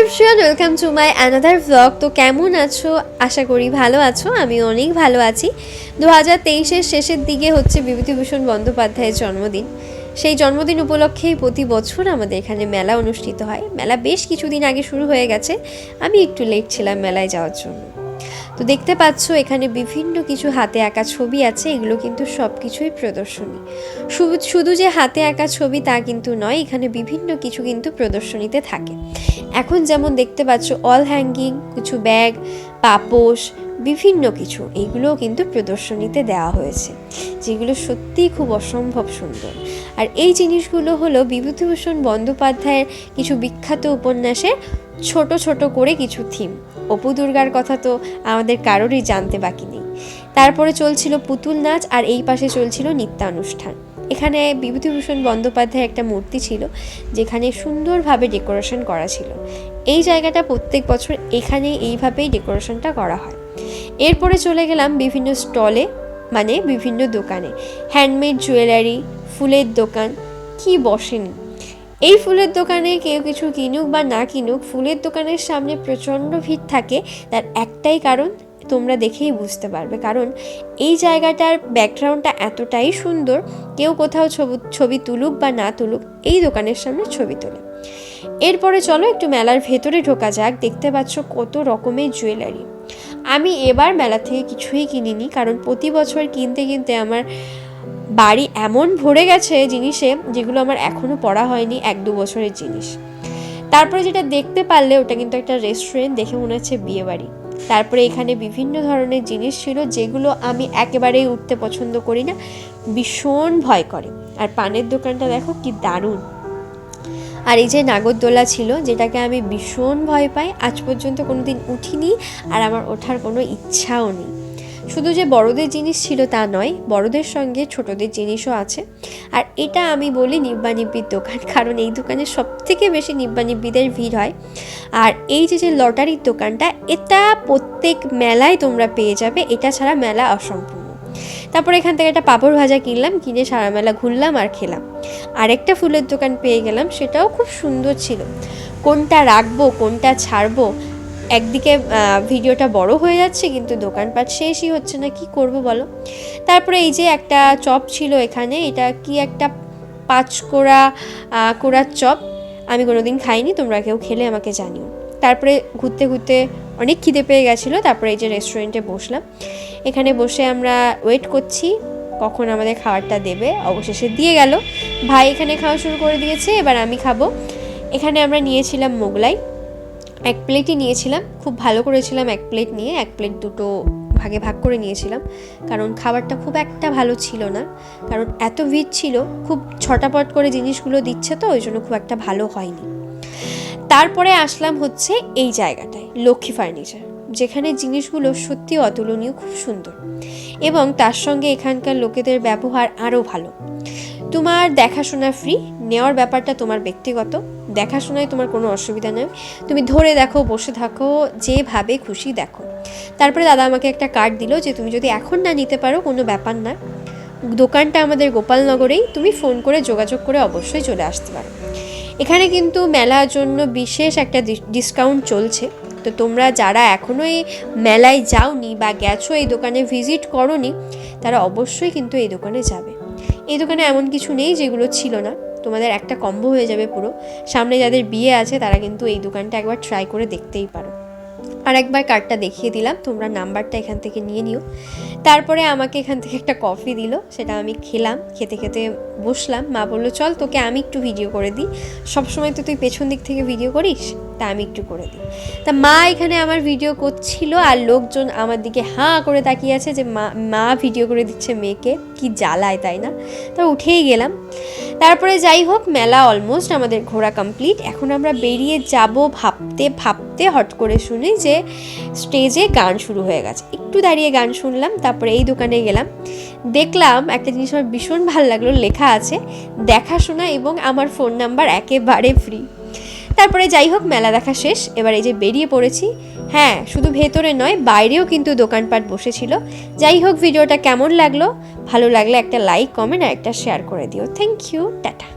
Everyone, welcome to my another blog. তো কেমন আছো? আশা করি ভালো আছো। আমি অনেক ভালো আছি। 2023-এর শেষের দিকে হচ্ছে বিভূতিভূষণ বন্দ্যোপাধ্যায়ের জন্মদিন। সেই জন্মদিন উপলক্ষেই প্রতি বছর আমাদের এখানে মেলা অনুষ্ঠিত হয়। মেলা বেশ কিছুদিন আগে শুরু হয়ে গেছে, আমি একটু লেট ছিলাম মেলায় যাওয়ার জন্য। তো দেখতে পাচ্ছ এখানে বিভিন্ন কিছু হাতে আঁকা ছবি আছে, এগুলো কিন্তু সব কিছুই প্রদর্শনী। শুধু যে হাতে আঁকা ছবি তা কিন্তু নয়, এখানে বিভিন্ন কিছু কিন্তু প্রদর্শনীতে থাকে। এখন যেমন দেখতে পাচ্ছ অল হ্যাঙ্গিং, কিছু ব্যাগ, পাপোশ, বিভিন্ন কিছু এইগুলোও কিন্তু প্রদর্শনীতে দেওয়া হয়েছে, যেগুলো সত্যিই খুব অসম্ভব সুন্দর। আর এই জিনিসগুলো হলো বিভূতিভূষণ বন্দ্যোপাধ্যায়ের কিছু বিখ্যাত উপন্যাসের ছোট ছোট করে কিছু থিম। অপু দুর্গার কথা তো আমাদের কারোরই জানতে বাকি নেই। তারপরে চলছিল পুতুল নাচ, আর এই পাশে চলছিল নৃত্যানুষ্ঠান। এখানে বিভূতিভূষণ বন্দ্যোপাধ্যায়ের একটা মূর্তি ছিল, যেখানে সুন্দরভাবে ডেকোরেশন করা ছিল। এই জায়গাটা প্রত্যেক বছর এখানে এইভাবেই ডেকোরেশনটা করা হয়। এরপরে চলে গেলাম বিভিন্ন স্টলে, মানে বিভিন্ন দোকানে। হ্যান্ডমেড জুয়েলারি, ফুলের দোকান, কি বসেনি। এই ফুলের দোকানে কেউ কিছু কিনুক বা না কিনুক, ফুলের দোকানের সামনে প্রচণ্ড ভিড় থাকে। তার একটাই কারণ, তোমরা দেখেই বুঝতে পারবে, কারণ এই জায়গাটার ব্যাকগ্রাউন্ডটা এতটাই সুন্দর, কেউ কোথাও ছবি তুলুক বা না তুলুক, এই দোকানের সামনে ছবি তোলে। এরপরে চলো একটু মেলার ভেতরে ঢোকা যাক। দেখতে পাচ্ছ কত রকমের জুয়েলারি। আমি এবার মেলা থেকে কিছুই কিনিনি, কারণ প্রতি বছর কিনতে কিনতে আমার বাড়ি এমন ভরে গেছে জিনিসে, যেগুলো আমার এখনও পড়া হয়নি, 1-2 বছরের জিনিস। তারপরে যেটা দেখতে পারলে, ওটা কিন্তু একটা রেস্টুরেন্ট, দেখে মনে হচ্ছে বিয়ে বাড়ি। তারপরে এখানে বিভিন্ন ধরনের জিনিস ছিল, যেগুলো আমি একেবারেই উঠতে পছন্দ করি না, ভীষণ ভয় করে। আর পানের দোকানটা দেখো কি দারুণ। আর এই যে নাগরদোলা ছিল, যেটাকে আমি ভীষণ ভয় পাই, আজ পর্যন্ত কোনোদিন উঠিনি, আর আমার ওঠার কোনো ইচ্ছাও নেই। শুধু যে বড়দের জিনিস ছিল তা নয়, বড়দের সঙ্গে ছোটদের জিনিসও আছে। আর এটা আমি বলি নিব্বানিব্বির দোকান, কারণ এই দোকানে সবথেকে বেশি নিব্বানিব্বিদের ভিড় হয়। আর এই যে লটারির দোকানটা, এটা প্রত্যেক মেলায় তোমরা পেয়ে যাবে, এটা ছাড়া মেলা অসম্পূর্ণ। তারপরে এখান থেকে একটা পাঁপড় ভাজা কিনলাম, কিনে সারা মেলা ঘুরলাম আর খেলাম। আরেকটা ফুলের দোকান পেয়ে গেলাম, সেটাও খুব সুন্দর ছিল। কোনটা রাখবো কোনটা ছাড়বো, একদিকে ভিডিওটা বড় হয়ে যাচ্ছে, কিন্তু দোকানপাট শেষই হচ্ছে না, কি করব বলো। তারপরে এই যে একটা চপ ছিল এখানে, এটা কি একটা 5 কোড়ার চপ, আমি কোনোদিন খাইনি, তোমরা কেউ খেলে আমাকে জানিও। তারপরে ঘুরতে ঘুরতে অনেক খিদে পেয়ে গেছিলো, তারপরে এই যে রেস্টুরেন্টে বসলাম। এখানে বসে আমরা ওয়েট করছি কখন আমাদের খাবারটা দেবে। অবশেষে দিয়ে গেল, ভাই এখানে খাওয়া শুরু করে দিয়েছে, এবার আমি খাবো। এখানে আমরা নিয়েছিলাম মোগলাই, 1 প্লেটই নিয়েছিলাম, খুব ভালো করেছিলাম 1 প্লেট নিয়ে। 1 প্লেট দুটো ভাগে ভাগ করে নিয়েছিলাম, কারণ খাবারটা খুব একটা ভালো ছিল না, কারণ এত ভিড় ছিল, খুব ছটাপট করে জিনিসগুলো দিচ্ছে, তো ওই জন্য খুব একটা ভালো হয়নি। তারপরে আসলাম হচ্ছে এই জায়গাটায়, লক্ষ্মী ফার্নিচার, যেখানে জিনিসগুলো সত্যি অতুলনীয়, খুব সুন্দর, এবং তার সঙ্গে এখানকার লোকেদের ব্যবহার আরও ভালো। তোমার দেখাশোনা ফ্রি, নেওয়ার ব্যাপারটা তোমার ব্যক্তিগত, দেখাশোনায় তোমার কোনো অসুবিধা নেই, তুমি ধরে দেখো, বসে থাকো, যেভাবে খুশি দেখো। তারপরে দাদা আমাকে একটা কার্ড দিল, যে তুমি যদি এখন না নিতে পারো কোনো ব্যাপার না, দোকানটা আমাদের গোপালনগরেই, তুমি ফোন করে যোগাযোগ করে অবশ্যই চলে আসতে পারো। এখানে কিন্তু মেলার জন্য বিশেষ একটা ডিসকাউন্ট চলছে, তো তোমরা যারা এখনও এই মেলায় যাওনি বা গেছো, এই দোকানে ভিজিট করোনি, তারা অবশ্যই কিন্তু এই দোকানে যাবে। এই দোকানে এমন কিছু নেই যেগুলো ছিল না, তোমাদের একটা কম্বো হয়ে যাবে পুরো। সামনে যাদের বিয়ে আছে তারা কিন্তু এই দোকানটা একবার ট্রাই করে দেখতেই পারো। আর একবার কার্ডটা দেখিয়ে দিলাম, তোমরা নাম্বারটা এখান থেকে নিয়ে নিও। তারপরে আমাকে এখান থেকে একটা কফি দিল, সেটা আমি খেলাম, খেতে খেতে বসলাম। মা বললো চল তোকে আমি একটু ভিডিও করে দিই, সবসময় তো তুই পেছন দিক থেকে ভিডিও করিস, তা আমি একটু করে দিই। তা মা এখানে আমার ভিডিও করছিল, আর লোকজন আমার দিকে হাঁ করে তাকিয়ে আছে, যে মা ভিডিও করে দিচ্ছে মেয়েকে, কি জ্বালায়, তাই না। তা উঠেই গেলাম। তারপরে যাই হোক, মেলা অলমোস্ট আমাদের ঘোরা কমপ্লিট। এখন আমরা বেরিয়ে যাব ভাবতে ভাবতে হট করে শুনি যে স্টেজে গান শুরু হয়ে গেছে। একটু দাঁড়িয়ে গান শুনলাম, তারপরে এই দোকানে গেলাম, দেখলাম একটা জিনিস আমার ভীষণ ভালো লাগলো, লেখা আছে দেখাশোনা এবং আমার ফোন নাম্বার একেবারে ফ্রি। তারপরে যাই হোক, মেলা দেখা শেষ, এবার এই যে বেরিয়ে পড়েছি। হ্যাঁ, শুধু ভেতরে নয়, বাইরেও কিন্তু দোকানপাট বসেছিল। যাই হোক, ভিডিওটা কেমন লাগলো, ভালো লাগলে একটা লাইক, কমেন্ট আর একটা শেয়ার করে দিও। Thank you, tata.